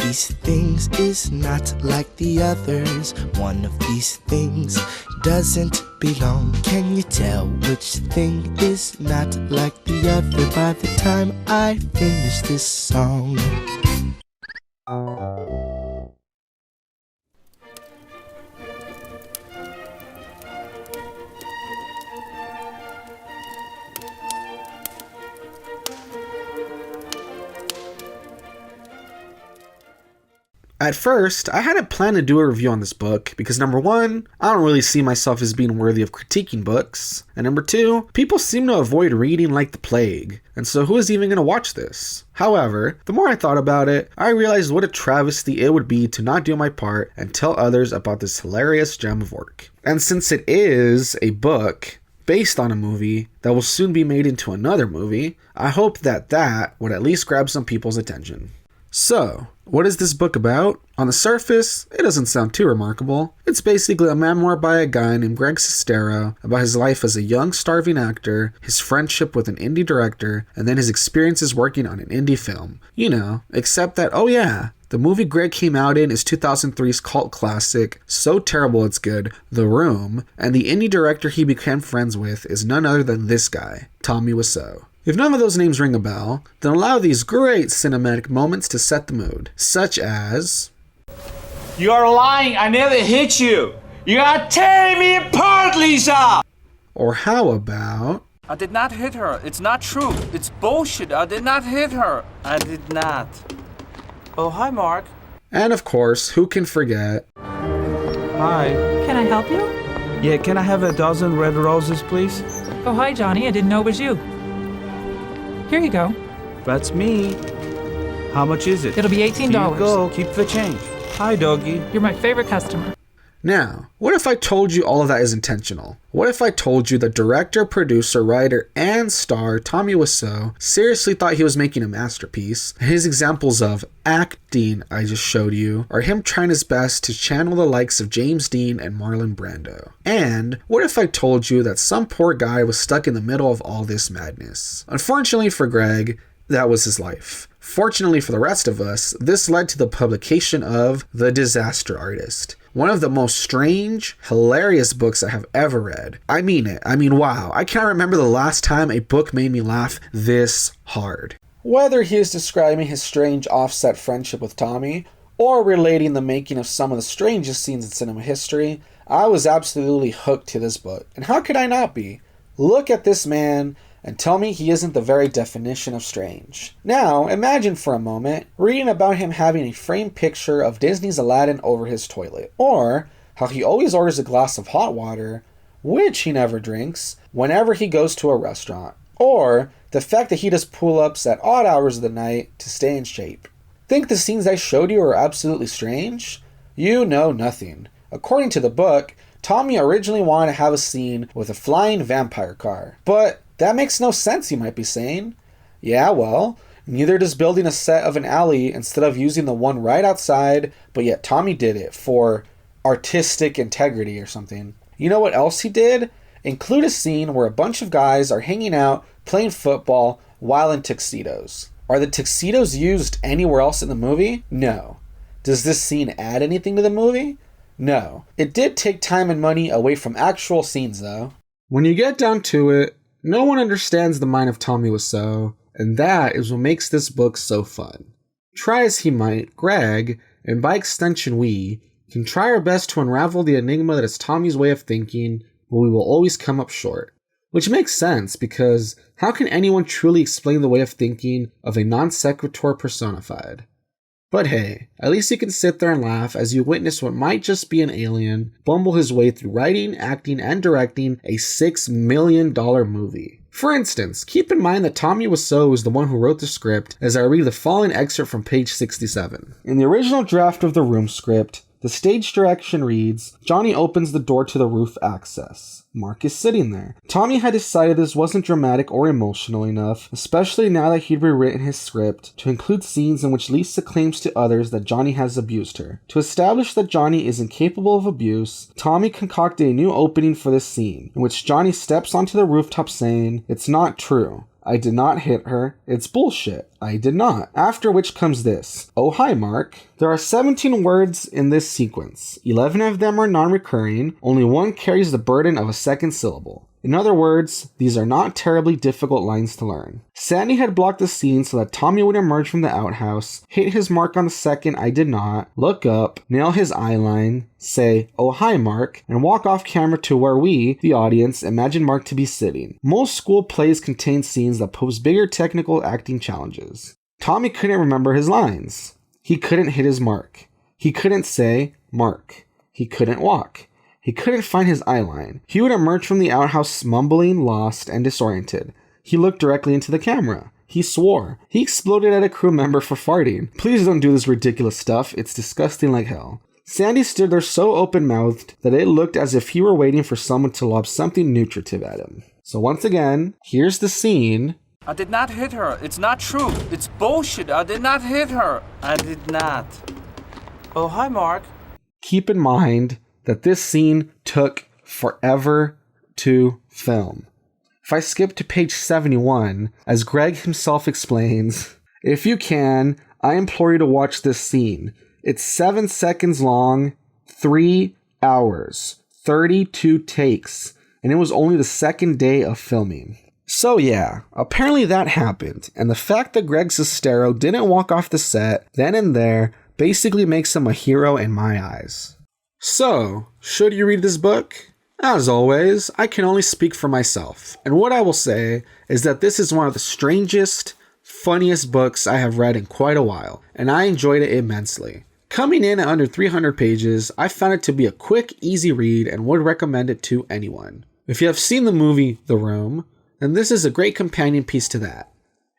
these things is not like the others. One of these things doesn't belong. Can you tell which thing is not like the other by the time I finish this song? At first, I hadn't planned to do a review on this book because number one, I don't really see myself as being worthy of critiquing books, and number two, people seem to avoid reading like the plague, and so who is even going to watch this? However, the more I thought about it, I realized what a travesty it would be to not do my part and tell others about this hilarious gem of work. And since it is a book based on a movie that will soon be made into another movie, I hope that would at least grab some people's attention. So, what is this book about? On the surface, it doesn't sound too remarkable. It's basically a memoir by a guy named Greg Sestero about his life as a young, starving actor, his friendship with an indie director, and then his experiences working on an indie film. You know, except that, oh yeah, the movie Greg came out in is 2003's cult classic, so terrible it's good, The Room, and the indie director he became friends with is none other than this guy, Tommy Wiseau. If none of those names ring a bell, then allow these great cinematic moments to set the mood, such as... You are lying, I never hit you! You are tearing me apart, Lisa! Or how about... I did not hit her, it's not true, it's bullshit, I did not hit her, I did not. Oh, hi Mark. And of course, who can forget... Hi. Can I help you? Yeah, can I have a dozen red roses, please? Oh, hi, Johnny. I didn't know it was you. Here you go. That's me. How much is it? It'll be $18. Here you go. Keep the change. Hi, doggy. You're my favorite customer. Now, what if I told you all of that is intentional? What if I told you that director, producer, writer, and star Tommy Wiseau seriously thought he was making a masterpiece, and his examples of acting I just showed you are him trying his best to channel the likes of James Dean and Marlon Brando? And what if I told you that some poor guy was stuck in the middle of all this madness? Unfortunately for Greg, that was his life. Fortunately for the rest of us, this led to the publication of The Disaster Artist, one of the most strange, hilarious books I have ever read. I mean it. I mean, wow. I can't remember the last time a book made me laugh this hard. Whether he is describing his strange offset friendship with Tommy, or relating the making of some of the strangest scenes in cinema history, I was absolutely hooked to this book. And how could I not be? Look at this man and tell me he isn't the very definition of strange. Now, imagine for a moment reading about him having a framed picture of Disney's Aladdin over his toilet, or how he always orders a glass of hot water, which he never drinks, whenever he goes to a restaurant, or the fact that he does pull-ups at odd hours of the night to stay in shape. Think the scenes I showed you are absolutely strange? You know nothing. According to the book, Tommy originally wanted to have a scene with a flying vampire car, but that makes no sense, you might be saying. Yeah, well, neither does building a set of an alley instead of using the one right outside, but yet Tommy did it for artistic integrity or something. You know what else he did? Include a scene where a bunch of guys are hanging out, playing football, while in tuxedos. Are the tuxedos used anywhere else in the movie? No. Does this scene add anything to the movie? No. It did take time and money away from actual scenes, though. When you get down to it, no one understands the mind of Tommy Wiseau, and that is what makes this book so fun. Try as he might, Greg, and by extension we, can try our best to unravel the enigma that is Tommy's way of thinking, but we will always come up short. Which makes sense, because how can anyone truly explain the way of thinking of a non sequitur personified? But hey, at least you can sit there and laugh as you witness what might just be an alien bumble his way through writing, acting, and directing a $6 million movie. For instance, keep in mind that Tommy Wiseau is the one who wrote the script, as I read the following excerpt from page 67. In the original draft of the Room script, the stage direction reads, Johnny opens the door to the roof access. Mark is sitting there. Tommy had decided this wasn't dramatic or emotional enough, especially now that he'd rewritten his script to include scenes in which Lisa claims to others that Johnny has abused her. To establish that Johnny is incapable of abuse, Tommy concocted a new opening for this scene, in which Johnny steps onto the rooftop saying, "It's not true. I did not hit her. It's bullshit. I did not. After which comes this. Oh, hi, Mark. There are 17 words in this sequence. 11 of them are non-recurring. Only one carries the burden of a second syllable. In other words, these are not terribly difficult lines to learn. Sandy had blocked the scene so that Tommy would emerge from the outhouse, hit his mark on the second I did not, look up, nail his eye line, say, oh hi Mark, and walk off camera to where we, the audience, imagine Mark to be sitting. Most school plays contain scenes that pose bigger technical acting challenges. Tommy couldn't remember his lines. He couldn't hit his mark. He couldn't say, Mark. He couldn't walk. He couldn't find his eye line. He would emerge from the outhouse mumbling, lost, and disoriented. He looked directly into the camera. He swore. He exploded at a crew member for farting. Please don't do this ridiculous stuff. It's disgusting like hell. Sandy stood there so open-mouthed that it looked as if he were waiting for someone to lob something nutritive at him. So once again, here's the scene. I did not hit her. It's not true. It's bullshit. I did not hit her. I did not. Oh, hi, Mark. Keep in mind that this scene took forever to film. If I skip to page 71, as Greg himself explains, if you can, I implore you to watch this scene. It's 7 seconds long, 3 hours, 32 takes, and it was only the second day of filming. So yeah, apparently that happened, and the fact that Greg Sestero didn't walk off the set then and there basically makes him a hero in my eyes. So, should you read this book? As always, I can only speak for myself, and what I will say is that this is one of the strangest, funniest books I have read in quite a while, and I enjoyed it immensely. Coming in at under 300 pages, I found it to be a quick, easy read and would recommend it to anyone. If you have seen the movie The Room, then this is a great companion piece to that.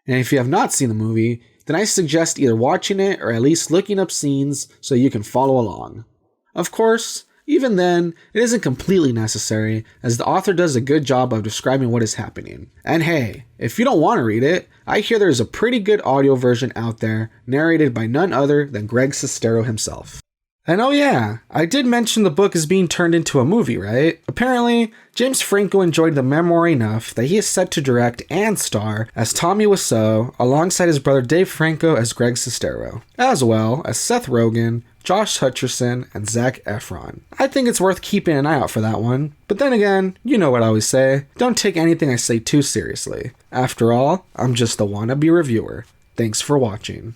And if you have not seen the movie, then I suggest either watching it or at least looking up scenes so you can follow along. Of course, even then, it isn't completely necessary, as the author does a good job of describing what is happening. And hey, if you don't want to read it, I hear there's a pretty good audio version out there, narrated by none other than Greg Sestero himself. And oh yeah, I did mention the book is being turned into a movie, right? Apparently, James Franco enjoyed the memoir enough that he is set to direct and star as Tommy Wiseau, alongside his brother Dave Franco as Greg Sestero, as well as Seth Rogen, Josh Hutcherson, and Zac Efron. I think it's worth keeping an eye out for that one. But then again, you know what I always say, don't take anything I say too seriously. After all, I'm just a wannabe reviewer. Thanks for watching.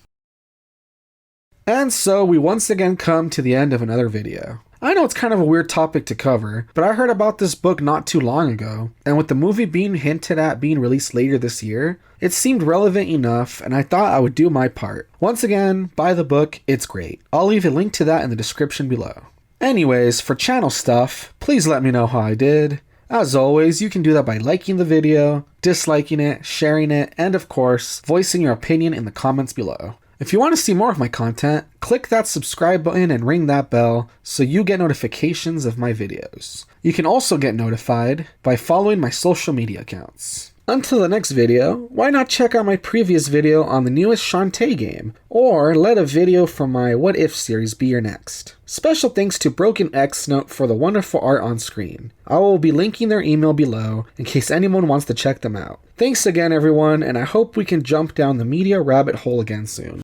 And so we once again come to the end of another video. I know it's kind of a weird topic to cover, but I heard about this book not too long ago, and with the movie being hinted at being released later this year, it seemed relevant enough, and I thought I would do my part. Once again, buy the book, it's great. I'll leave a link to that in the description below. Anyways, for channel stuff, please let me know how I did. As always, you can do that by liking the video, disliking it, sharing it, and of course, voicing your opinion in the comments below. If you want to see more of my content, click that subscribe button and ring that bell so you get notifications of my videos. You can also get notified by following my social media accounts. Until the next video, why not check out my previous video on the newest Shantae game, or let a video from my What If series be your next. Special thanks to Broken X Note for the wonderful art on screen. I will be linking their email below in case anyone wants to check them out. Thanks again everyone, and I hope we can jump down the media rabbit hole again soon.